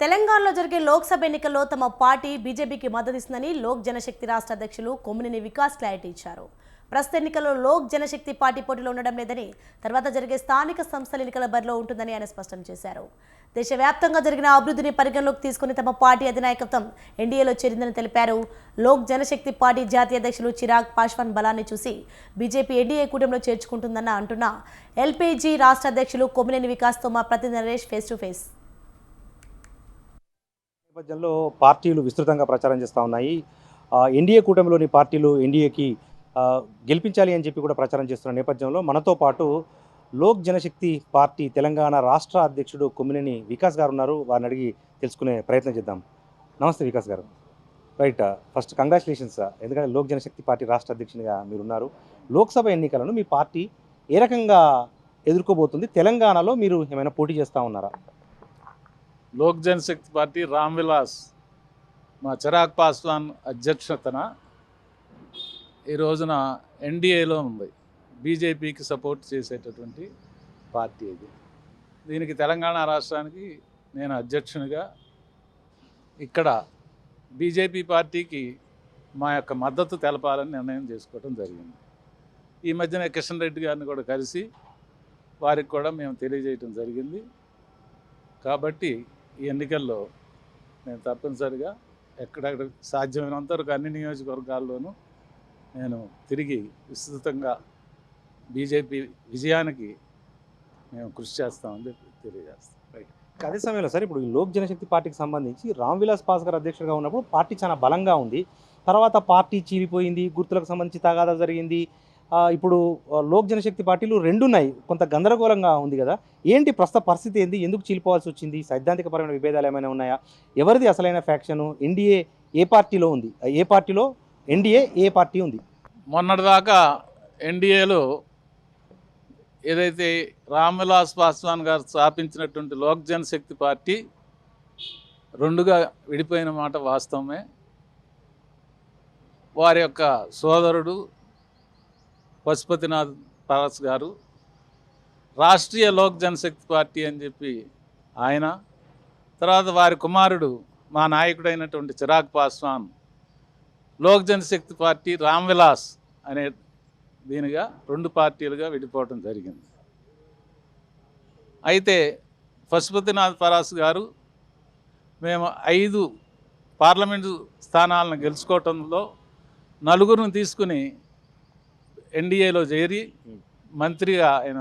తెలంగాణలో జరిగే లోక్సభ ఎన్నికల్లో తమ పార్టీ బీజేపీకి మద్దతిస్తుందని లోక్ జనశక్తి రాష్ట్ర అధ్యక్షులు కొమ్మినేని వికాస్ క్లారిటీ ఇచ్చారు. ప్రస్తుత ఎన్నికల్లో లోక్ జనశక్తి పార్టీ పోటీలో ఉండడం లేదని, తర్వాత జరిగే స్థానిక సంస్థల ఎన్నికల బరిలో ఉంటుందని ఆయన స్పష్టం చేశారు. దేశవ్యాప్తంగా జరిగిన అభివృద్ధిని పరిగణలోకి తీసుకుని తమ పార్టీ అధినాయకత్వం ఎన్డీఏలో చేరిందని తెలిపారు. లోక్ జనశక్తి పార్టీ జాతీయ అధ్యక్షులు చిరాగ్ పాస్వాన్ బలాన్ని చూసి బీజేపీ ఎన్డీఏ కూటమిలో చేర్చుకుంటుందన్న అంటున్న ఎల్పీజీ రాష్ట్ర అధ్యక్షులు కొమ్మినేని వికాస్తో మా ప్రతినిధి నరేష్ ఫేస్ టు ఫేస్. నేపథ్యంలో పార్టీలు విస్తృతంగా ప్రచారం చేస్తూ ఉన్నాయి. ఎన్డీఏ కూటమిలోని పార్టీలు ఎన్డీఏకి గెలిపించాలి అని చెప్పి కూడా ప్రచారం చేస్తున్న నేపథ్యంలో మనతో పాటు లోక్ జనశక్తి పార్టీ తెలంగాణ రాష్ట్ర అధ్యక్షుడు కొమ్మినేని వికాస్ గారు ఉన్నారు. వారిని అడిగి తెలుసుకునే ప్రయత్నం చేద్దాం. నమస్తే వికాస్ గారు. రైట్, ఫస్ట్ కంగ్రాచులేషన్స్, ఎందుకంటే లోక్ జనశక్తి పార్టీ రాష్ట్ర అధ్యక్షునిగా మీరున్నారు. లోక్సభ ఎన్నికలను మీ పార్టీ ఏ రకంగా ఎదుర్కోబోతుంది? తెలంగాణలో మీరు ఏమైనా పోటీ చేస్తూ ఉన్నారా? లోక్ జనశక్తి పార్టీ రామ్ విలాస్ మా చిరాగ్ పాస్వాన్ అధ్యక్షతన ఈ రోజున ఎన్డీఏలో ఉంది. బీజేపీకి సపోర్ట్ చేసేటటువంటి పార్టీ ఇది. దీనికి తెలంగాణ రాష్ట్రానికి నేను అధ్యక్షునిగా ఇక్కడ బీజేపీ పార్టీకి మా యొక్క మద్దతు తెలపాలని నిర్ణయం చేసుకోవడం జరిగింది. ఈ మధ్యన కిషన్ రెడ్డి గారిని కూడా కలిసి వారికి కూడా మేము తెలియజేయటం జరిగింది. కాబట్టి ఈ ఎన్నికల్లో నేను తప్పనిసరిగా ఎక్కడెక్కడ సాధ్యమైనంత వరకు అన్ని నియోజకవర్గాల్లోనూ నేను తిరిగి విస్తృతంగా బీజేపీ విజయానికి మేము కృషి చేస్తామని చెప్పి తెలియజేస్తాం. రైట్, అదే సమయంలో సార్, ఇప్పుడు ఈ లోక్ జనశక్తి పార్టీకి సంబంధించి రామ్ విలాస్ పాస్వాన్ అధ్యక్షుడిగా ఉన్నప్పుడు పార్టీ చాలా బలంగా ఉంది. తర్వాత పార్టీ చీలిపోయింది, గుర్తులకు సంబంధించి తగాదా జరిగింది. ఇప్పుడు లోక్ జనశక్తి పార్టీలు రెండు ఉన్నాయి, కొంత గందరగోళంగా ఉంది కదా. ఏంటి ప్రస్తుత పరిస్థితి ఏంది? ఎందుకు చీలిపోవాల్సి వచ్చింది? సైద్ధాంతికపరమైన విభేదాలు ఏమైనా ఉన్నాయా? ఎవరిది అసలైన ఫ్యాక్షను? ఎన్డీఏ ఏ పార్టీలో ఉంది? ఏ పార్టీలో ఎన్డీఏ ఏ పార్టీ ఉంది? మొన్నటిదాకా ఎన్డీఏలో ఏదైతే రామ్ విలాస్ పాస్వాన్ గారు స్థాపించినటువంటి లోక్ జనశక్తి పార్టీ రెండుగా విడిపోయిన మాట వాస్తవమే. వారి యొక్క సోదరుడు పశుపతినాథ్ పారస్ గారు రాష్ట్రీయ లోక్ జనశక్తి పార్టీ అని చెప్పి ఆయన, తర్వాత వారి కుమారుడు మా నాయకుడైనటువంటి చిరాగ్ పాస్వాన్ లోక్ జనశక్తి పార్టీ రామ్ విలాస్ అనే దీనిగా రెండు పార్టీలుగా విడిపోవడం జరిగింది. అయితే పశుపతినాథ్ పారస్ గారు మేము 5 పార్లమెంటు స్థానాలను గెలుచుకోవటంలో నలుగురిని తీసుకుని ఎన్డీఏలో చేరి మంత్రిగా ఆయన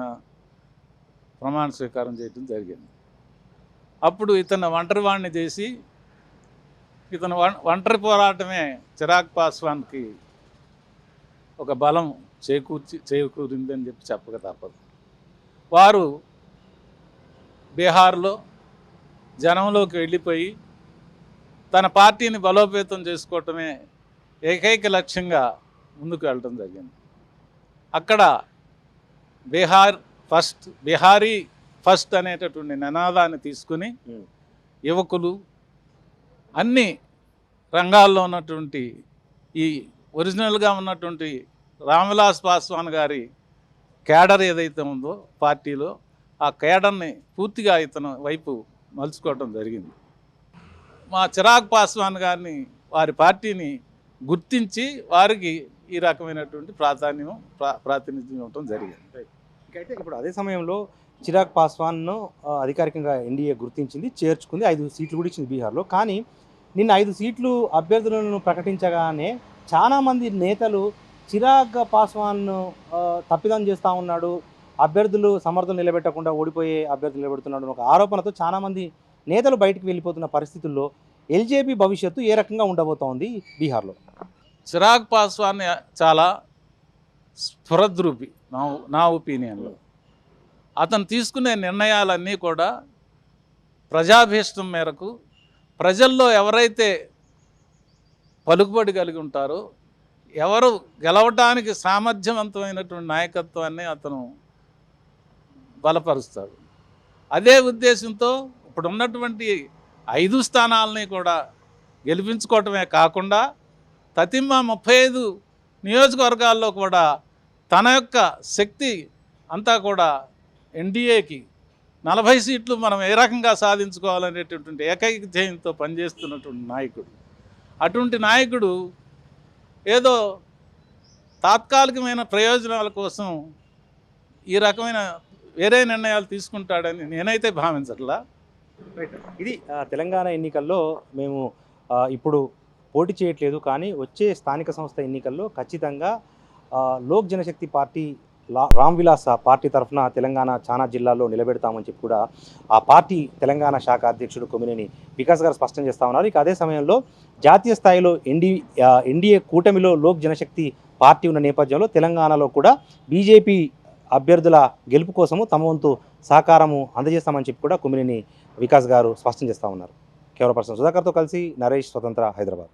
ప్రమాణ స్వీకారం చేయడం జరిగింది. అప్పుడు ఇతను ఒంటరివాణ్ణి చేసి ఇతను ఒంటరి పోరాటమే చిరాగ్ పాస్వాన్కి ఒక బలం చేకూరిందని చెప్పి చెప్పక తప్పదు. వారు బీహార్లో జనంలోకి వెళ్ళిపోయి తన పార్టీని బలోపేతం చేసుకోవటమే ఏకైక లక్ష్యంగా ముందుకు వెళ్ళటం జరిగింది. అక్కడ బిహారీ ఫస్ట్ అనేటటువంటి నినాదాన్ని తీసుకుని యువకులు అన్ని రంగాల్లో ఉన్నటువంటి ఈ ఒరిజినల్గా ఉన్నటువంటి రామ్ విలాస్ పాస్వాన్ గారి కేడర్ ఏదైతే ఉందో పార్టీలో, ఆ కేడర్ని పూర్తిగా ఇతను వైపు మలుచుకోవడం జరిగింది. మా చిరాగ్ పాస్వాన్ గారిని వారి పార్టీని గుర్తించి వారికి ఈ రకమైనటువంటి ప్రాతినిధ్యం ఇవ్వడం జరిగింది. అయితే ఇప్పుడు అదే సమయంలో చిరాగ్ పాస్వాన్ను అధికారికంగా ఎన్డీఏ గుర్తించింది, చేర్చుకుంది, 5 సీట్లు కూడా ఇచ్చింది బీహార్లో. కానీ నిన్న 5 సీట్లు అభ్యర్థులను ప్రకటించగానే చాలామంది నేతలు చిరాగ్ పాస్వాన్ను తప్పిదం చేస్తూ ఉన్నాడు, అభ్యర్థులు సమర్థులు నిలబెట్టకుండా ఓడిపోయే అభ్యర్థులు నిలబెడుతున్నాడు ఒక ఆరోపణతో చాలామంది నేతలు బయటకు వెళ్ళిపోతున్న పరిస్థితుల్లో ఎల్జేపీ భవిష్యత్తు ఏ రకంగా ఉండబోతోంది బీహార్లో? చిరాగ్ పాస్వాన్ చాలా స్ఫురద్రూపి నా ఒపీనియన్లో. అతను తీసుకునే నిర్ణయాలన్నీ కూడా ప్రజాభీష్టం మేరకు ప్రజల్లో ఎవరైతే పలుకుబడి కలిగి ఉంటారో, ఎవరు గెలవటానికి సామర్థ్యవంతమైనటువంటి నాయకత్వాన్ని అతను బలపరుస్తాడు. అదే ఉద్దేశంతో ఇప్పుడు ఉన్నటువంటి 5 స్థానాలని కూడా గెలిపించుకోవటమే కాకుండా తతిమ్మ 35 నియోజకవర్గాల్లో కూడా తన యొక్క శక్తి అంతా కూడా ఎన్డీఏకి 40 సీట్లు మనం ఏ రకంగా సాధించుకోవాలనేటటువంటి ఏకైక ధ్యేయంతో పనిచేస్తున్నటువంటి నాయకుడు. అటువంటి నాయకుడు ఏదో తాత్కాలికమైన ప్రయోజనాల కోసం ఈ రకమైన వేరే నిర్ణయాలు తీసుకుంటాడని నేనైతే భావించట్లా. ఇది తెలంగాణ ఎన్నికల్లో మేము ఇప్పుడు పోటీ చేయట్లేదు, కానీ వచ్చే స్థానిక సంస్థ ఎన్నికల్లో ఖచ్చితంగా లోక్ జనశక్తి పార్టీ రామ్ విలాస్ పార్టీ తరఫున తెలంగాణ చాలా జిల్లాల్లో నిలబెడతామని చెప్పి కూడా ఆ పార్టీ తెలంగాణ శాఖ అధ్యక్షుడు కొమ్మినేని వికాస్ గారు స్పష్టం చేస్తూ ఉన్నారు. ఇక అదే సమయంలో జాతీయ స్థాయిలో ఎన్డీఏ కూటమిలో లోక్ జనశక్తి పార్టీ ఉన్న నేపథ్యంలో తెలంగాణలో కూడా బీజేపీ అభ్యర్థుల గెలుపు కోసము తమ వంతు సహకారము అందజేస్తామని చెప్పి కూడా కొమ్మినేని వికాస్ గారు స్పష్టం చేస్తూ ఉన్నారు. కెమెరా పర్సన్ సుధాకర్తో కలిసి నరేష్, స్వతంత్ర, హైదరాబాద్.